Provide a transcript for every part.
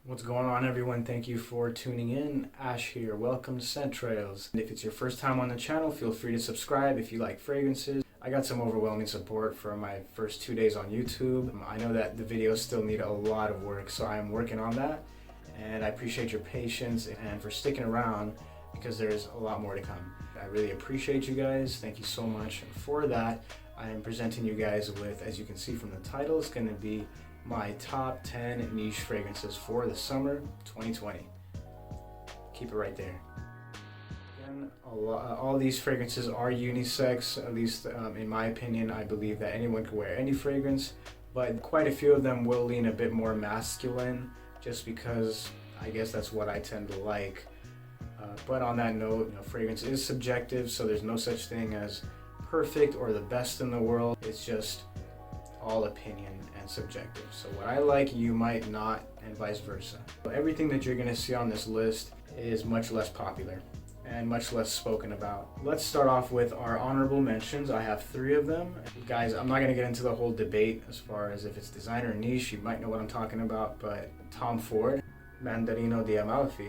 What's going on, everyone? Thank you for tuning in. Ash here. Welcome to Scent Trails. And if it's your first time on the channel, feel free to subscribe if you like fragrances. I got some overwhelming support for my first 2 days on YouTube. I know that the videos still need a lot of work, so I'm working on that. And I appreciate your patience and for sticking around because there's a lot more to come. I really appreciate you guys. Thank you so much. And for that, I am presenting you guys with, as you can see from the title, it's going to be my top 10 niche fragrances for the summer 2020. Keep it right there. Again, all these fragrances are unisex, at least in my opinion. I believe that anyone can wear any fragrance, but quite a few of them will lean a bit more masculine just because I guess that's what I tend to like. But on that note, fragrance is subjective, so there's no such thing as perfect or the best in the world. It's just all opinion and subjective. So what I like, you might not, and vice versa. Everything that you're going to see on this list is much less popular and much less spoken about. Let's start off with our honorable mentions. I have 3 of them. Guys, I'm not going to get into the whole debate as far as if it's designer or niche. You might know what I'm talking about, but Tom Ford, Mandarino di Amalfi,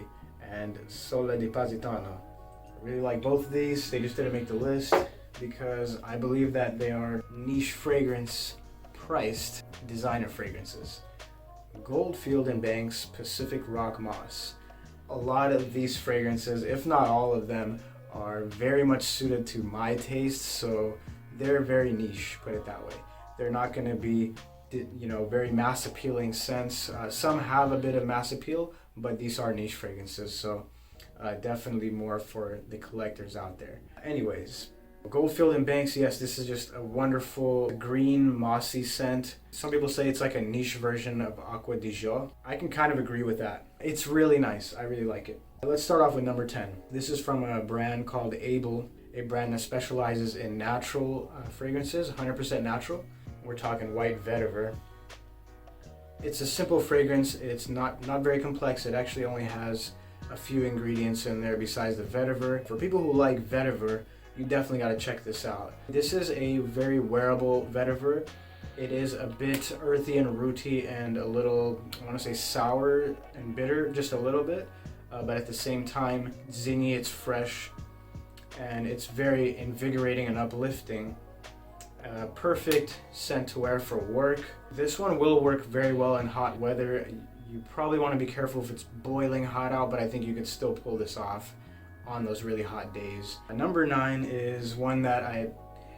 and Sole di Positano. I really like both of these. They just didn't make the list because I believe that they are niche fragrance priced designer fragrances. Goldfield and Banks Pacific Rock Moss. A lot of these fragrances, if not all of them, are very much suited to my taste, so they're very niche, put it that way. They're not going to be, very mass appealing scents. Some have a bit of mass appeal, but these are niche fragrances, so definitely more for the collectors out there. Anyways, Goldfield and Banks, yes, this is just a wonderful green mossy scent. Some people say it's like a niche version of Acqua di Gio. I can kind of agree with that. It's really nice. I really like it. Let's start off with number 10. This is from a brand called Able, a brand that specializes in natural fragrances, 100% natural. We're talking white vetiver. It's a simple fragrance. It's not very complex. It actually only has a few ingredients in there besides the vetiver. For people who like vetiver, you definitely got to check this out. This is a very wearable vetiver. It is a bit earthy and rooty and a little, I want to say sour and bitter, just a little bit, but at the same time zingy, it's fresh, and it's very invigorating and uplifting. Perfect scent to wear for work. This one will work very well in hot weather. You probably want to be careful if it's boiling hot out, but I think you can still pull this off on those really hot days. Number 9 is one that I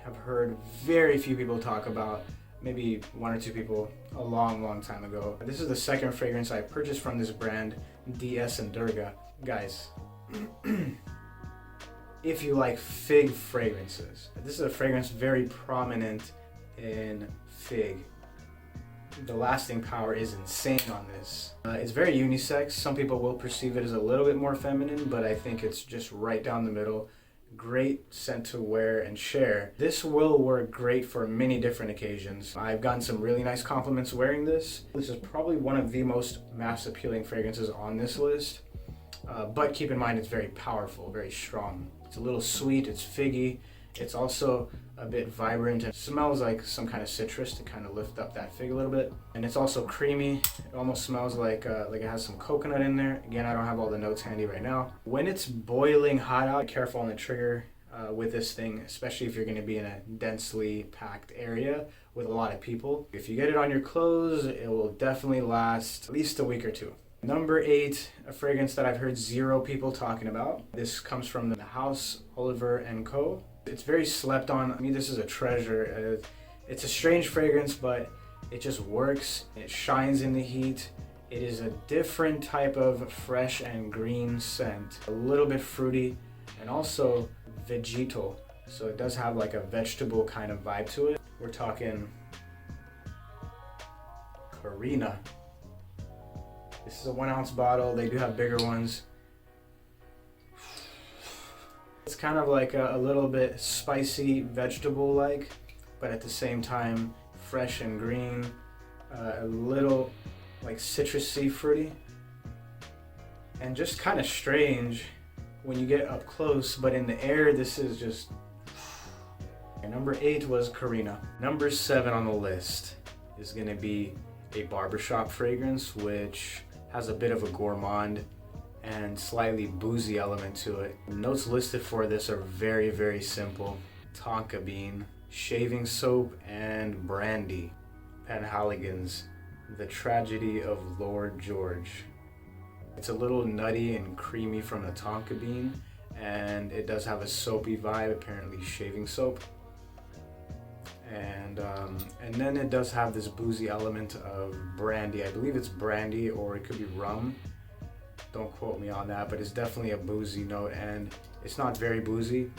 have heard very few people talk about, maybe 1 or 2 people a long time ago. This is the second fragrance I purchased from this brand, DS and Durga. Guys, if you like fig fragrances, this is a fragrance very prominent in fig. The lasting power is insane on this. It's very unisex. Some people will perceive it as a little bit more feminine, but I think it's just right down the middle. Great scent to wear and share. This will work great for many different occasions. I've gotten some really nice compliments wearing this. This is probably one of the most mass appealing fragrances on this list, but keep in mind it's very powerful, very strong. It's a little sweet, it's figgy. It's also a bit vibrant and smells like some kind of citrus to kind of lift up that fig a little bit. And it's also creamy. It almost smells like it has some coconut in there. Again, I don't have all the notes handy right now. When it's boiling hot out, careful on the trigger with this thing, especially if you're going to be in a densely packed area with a lot of people. If you get it on your clothes, it will definitely last at least a week or 2. Number 8, a fragrance that I've heard 0 people talking about. This comes from the house Oliver & Co. It's very slept on. I mean, this is a treasure. It's a strange fragrance, but it just works. It shines in the heat. It is a different type of fresh and green scent. A little bit fruity and also vegetal. So it does have like a vegetable kind of vibe to it. We're talking Carina. This is a 1 ounce bottle. They do have bigger ones. It's kind of like a little bit spicy, vegetable-like, but at the same time fresh and green, a little like citrusy, fruity, and just kind of strange when you get up close, but in the air this is just... And number 8 was Carina. Number 7 on the list is going to be a barbershop fragrance, which has a bit of a gourmand and slightly boozy element to it. The notes listed for this are very, very simple. Tonka bean, shaving soap, and brandy. Penhaligon's The Tragedy of Lord George. It's a little nutty and creamy from the tonka bean, and it does have a soapy vibe, apparently shaving soap. And then it does have this boozy element of brandy. I believe it's brandy, or it could be rum. Don't quote me on that, but it's definitely a boozy note, and it's not very boozy,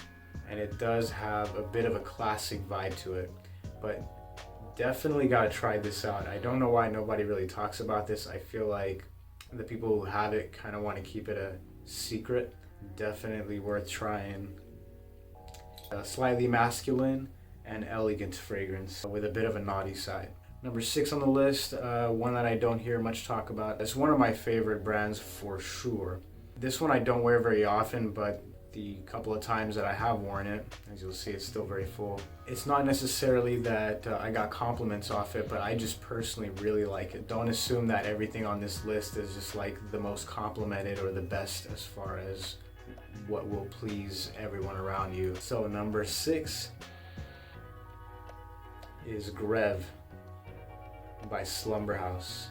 and it does have a bit of a classic vibe to it. But definitely gotta try this out. I don't know why nobody really talks about this. I feel like the people who have it kind of want to keep it a secret. Definitely worth trying. Slightly masculine and elegant fragrance with a bit of a naughty side. Number 6 on the list, one that I don't hear much talk about. It's one of my favorite brands for sure. This one I don't wear very often, but the couple of times that I have worn it, as you'll see, it's still very full. It's not necessarily that I got compliments off it, but I just personally really like it. Don't assume that everything on this list is just like the most complimented or the best as far as what will please everyone around you. So number 6 is Grev by Slumberhouse.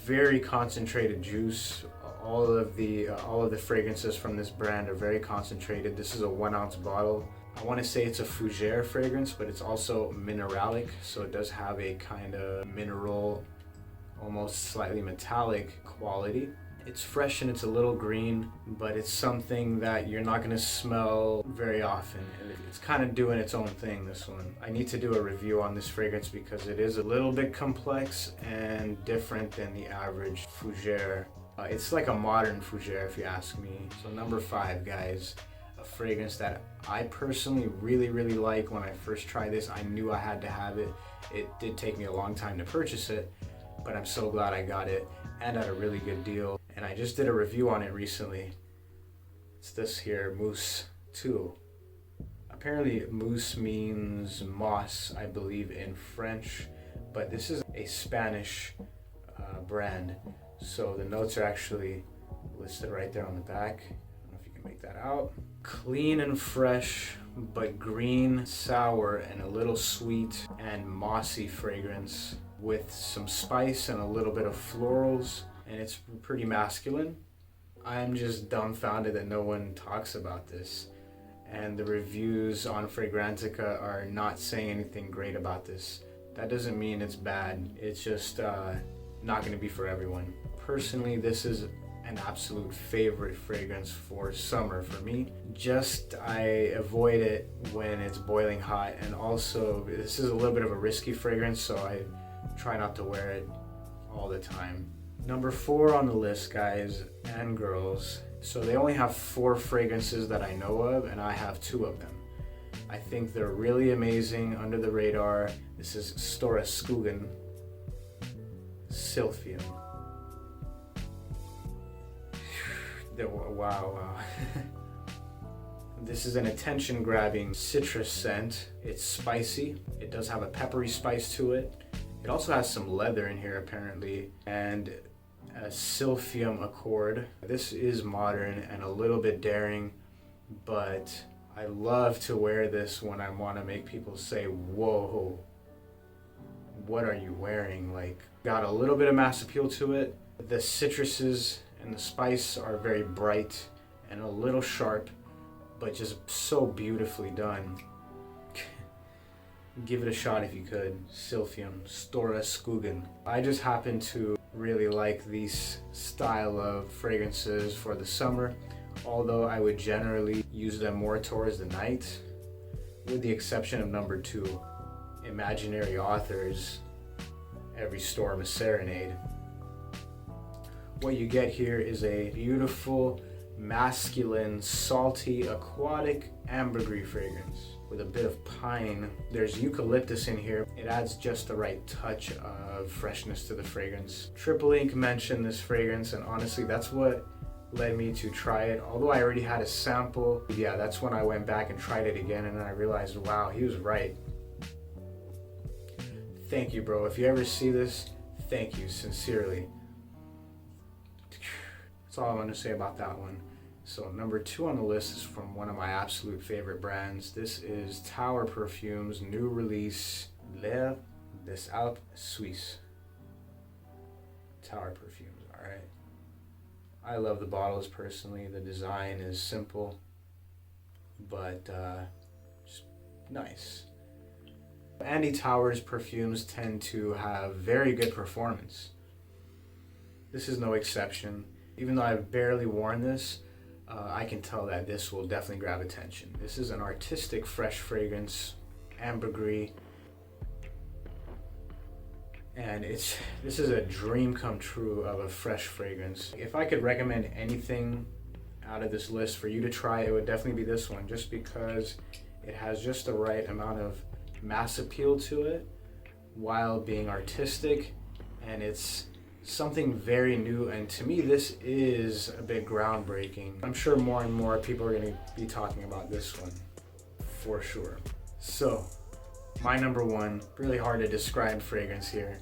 Very concentrated juice. All of the fragrances from this brand are very concentrated. This is a 1 ounce bottle. I want to say it's a fougere fragrance, but it's also mineralic, so it does have a kind of mineral, almost slightly metallic quality. It's fresh and it's a little green, but it's something that you're not going to smell very often. And it's kind of doing its own thing, this one. I need to do a review on this fragrance because it is a little bit complex and different than the average fougere. It's like a modern fougere if you ask me. So number 5, guys, a fragrance that I personally really like. When I first tried this, I knew I had to have it. It did take me a long time to purchase it, but I'm so glad I got it and at a really good deal. And I just did a review on it recently. It's this here, Mousse 2. Apparently mousse means moss, I believe, in French, but this is a Spanish brand. So the notes are actually listed right there on the back. I don't know if you can make that out. Clean and fresh, but green, sour, and a little sweet and mossy fragrance with some spice and a little bit of florals, and it's pretty masculine. I'm just dumbfounded that no one talks about this, and the reviews on Fragrantica are not saying anything great about this. That doesn't mean it's bad, it's just not going to be for everyone. Personally, this is an absolute favorite fragrance for summer for me. Just I avoid it when it's boiling hot, and also this is a little bit of a risky fragrance, so I try not to wear it all the time. Number 4 on the list, guys and girls. So they only have 4 fragrances that I know of, and I have 2 of them. I think they're really amazing, under the radar. This is Stora Skuggan Silphium. Wow. This is an attention-grabbing citrus scent. It's spicy. It does have a peppery spice to it. It also has some leather in here apparently, and a Silphium accord. This is modern and a little bit daring, but I love to wear this when I want to make people say, whoa, what are you wearing? Like, got a little bit of mass appeal to it. The citruses and the spice are very bright and a little sharp, but just so beautifully done. Give it a shot if you could. Silphium, Stora Skuggan. I just happen to really like these style of fragrances for the summer, although I would generally use them more towards the night, with the exception of number 2, Imaginary Authors, Every Storm a Serenade. What you get here is a beautiful, masculine, salty, aquatic ambergris fragrance with a bit of pine. There's eucalyptus in here. It adds just the right touch of freshness to the fragrance. Triple Ink mentioned this fragrance, and honestly, that's what led me to try it. Although I already had a sample, yeah, that's when I went back and tried it again, and then I realized, wow, he was right. Thank you, bro. If you ever see this, thank you, sincerely. all I'm going to say about that one. So number 2 on the list is from one of my absolute favorite brands. This is Tower Perfume's new release, L'air des Alpes Suisses. Tower Perfumes, alright. I love the bottles personally. The design is simple, but just nice. Andy Towers perfumes tend to have very good performance. This is no exception. Even though I've barely worn this, I can tell that this will definitely grab attention. This is an artistic fresh fragrance, ambergris, and this is a dream come true of a fresh fragrance. If I could recommend anything out of this list for you to try, it would definitely be this one, just because it has just the right amount of mass appeal to it while being artistic, and it's something very new, and to me this is a bit groundbreaking. I'm sure more and more people are going to be talking about this one for sure. So my number 1, really hard to describe fragrance here.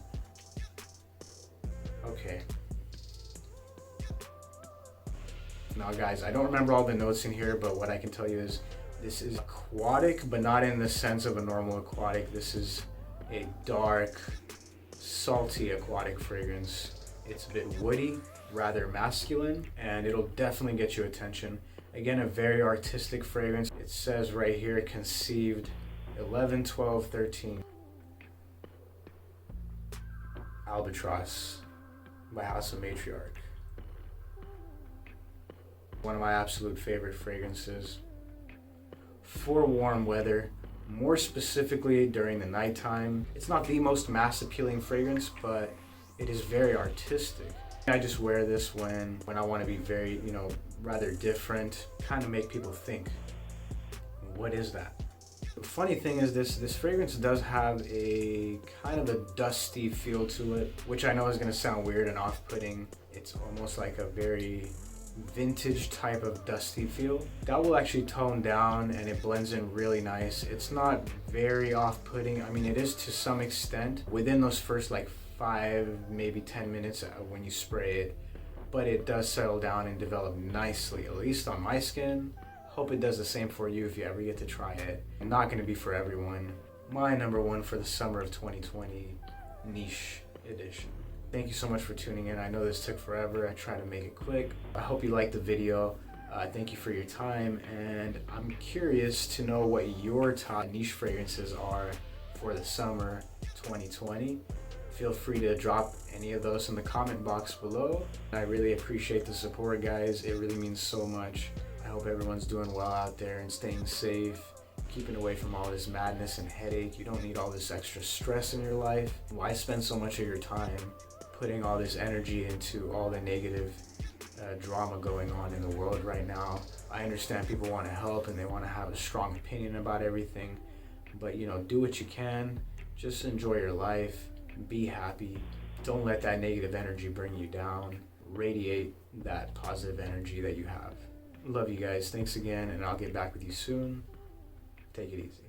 Okay. Now guys, I don't remember all the notes in here, but what I can tell you is this is aquatic, but not in the sense of a normal aquatic. This is a dark, salty aquatic fragrance. It's a bit woody, rather masculine, and it'll definitely get your attention. Again, a very artistic fragrance. It says right here, conceived 11/12/13. Albatross by House of Matriarch. One of my absolute favorite fragrances for warm weather, more specifically during the nighttime. It's not the most mass appealing fragrance, but it is very artistic. I just wear this when I want to be very, rather different, kind of make people think, what is that? The funny thing is this fragrance does have a kind of a dusty feel to it, which I know is going to sound weird and off-putting. It's almost like a very vintage type of dusty feel. That will actually tone down and it blends in really nice. It's not very off-putting. I mean, it is to some extent within those first like 5, maybe 10 minutes when you spray it, but it does settle down and develop nicely, at least on my skin. Hope it does the same for you if you ever get to try it. Not going to be for everyone. My number 1 for the summer of 2020 niche edition. Thank you so much for tuning in. I know this took forever. I tried to make it quick. I hope you liked the video. Thank you for your time, and I'm curious to know what your top niche fragrances are for the summer 2020. Feel free to drop any of those in the comment box below. I really appreciate the support, guys. It really means so much. I hope everyone's doing well out there and staying safe, keeping away from all this madness and headache. You don't need all this extra stress in your life. Why spend so much of your time putting all this energy into all the negative drama going on in the world right now? I understand people want to help and they want to have a strong opinion about everything, but do what you can. Just enjoy your life, be happy. Don't let that negative energy bring you down. Radiate that positive energy that you have. Love you guys. Thanks again, and I'll get back with you soon. Take it easy.